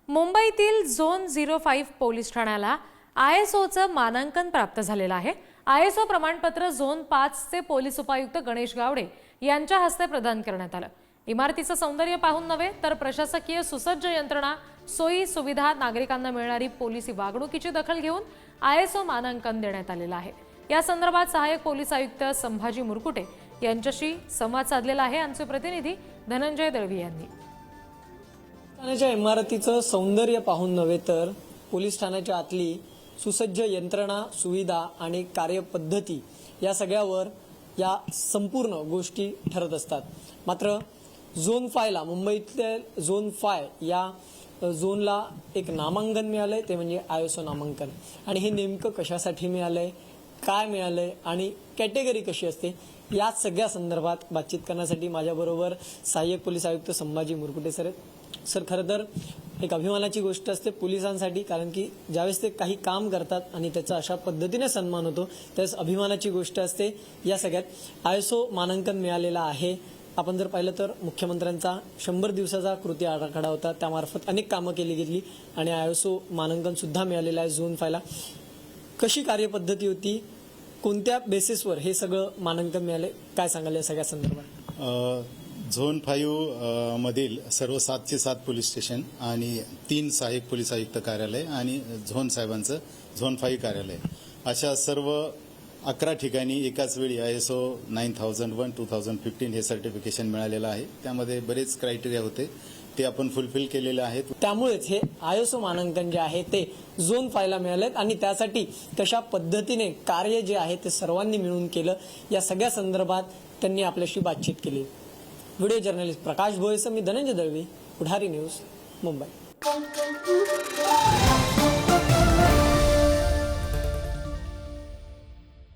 मुंबईतील zone 05 police ठाण्याला ISOचं मानांकन प्राप्त झालेलं आहे। ISO प्रमाणपत्र झोन 5 चे पोलीस उपायुक्त गणेश गावडे यांच्या हस्ते प्रदान करण्यात आलं। इमारतीचं सौंदर्य पाहून नव्हे तर प्रशासकीय सुसज्ज यंत्रणा, सोयी सुविधा, नागरिकांना मिळणारी पोलिसी वागणुकीची दखल घेऊन ISO मानांकन देण्यात आलेलं आहे। या संदर्भात सहाय्यक पोलीस आयुक्त संभाजी मुरकुटे यांच्याशी संवाद साधलेला आहे। आमचे प्रतिनिधी धनंजय दळवी यांनी ठाण्याच्या इमारतीचं सौंदर्य पाहून नव्हे तर पोलीस ठाण्याच्या आतली सुसज्ज यंत्रणा, सुविधा आणि कार्यपद्धती या सगळ्यावर या संपूर्ण गोष्टी ठरत असतात। मात्र झोन 5 ला, मुंबईतल्या झोन 5 या झोनला एक नामांकन मिळालंय, ते म्हणजे ISO नामांकन। आणि हे नेमकं कशासाठी मिळालंय, काय मिळालंय आणि कॅटेगरी कशी असते, या सगळ्या संदर्भात बातचीत करण्यासाठी माझ्याबरोबर सहाय्यक पोलीस आयुक्त संभाजी मुरकुटे सर आहेत। सर, खरं तर एक अभिमानाची गोष्ट असते पोलिसांसाठी, कारण की ज्यावेळेस ते काही काम करतात आणि त्याचा अशा पद्धतीने सन्मान होतो त्यावेळेस अभिमानाची गोष्ट असते। या सगळ्यात ISO मानांकन मिळालेलं आहे। आपण जर पाहिलं तर मुख्यमंत्र्यांचा 100 दिवसाचा कृती आराखडा होता, त्यामार्फत अनेक कामं केली गेली आणि ISO मानांकन सुद्धा मिळालेलं आहे झोन 5 ला। कशी कार्यपद्धती होती, कोणत्या बेसिसवर हे सगळं मानांकन मिळाले, काय सांगाल या सगळ्या संदर्भात? झोन 5 मधील सर्व 7चे 7 पोलीस स्टेशन आणि 3 सहाय्यक पोलीस आयुक्त कार्यालय आणि झोन साहेबांचं झोन 5 कार्यालय अशा सर्व 11 ठिकाणी एकाच वेळी ISO 9001 2015 हे सर्टिफिकेशन मिळालेलं आहे। त्यामध्ये बरेच क्रायटेरिया होते, ते आपण फुलफिल केलेले आहेत। त्यामुळेच हे ISO मानांकन जे आहे ते झोन 5 ला मिळालेत आणि त्यासाठी कशा पद्धतीने कार्य जे आहे ते सर्वांनी मिळून केलं, या सगळ्या संदर्भात त्यांनी आपल्याशी बातचीत केली। व्हिडिओ जर्नलिस्ट प्रकाश भोयेसह मी धनंजय दळवी, पुढारी न्यूज, मुंबई।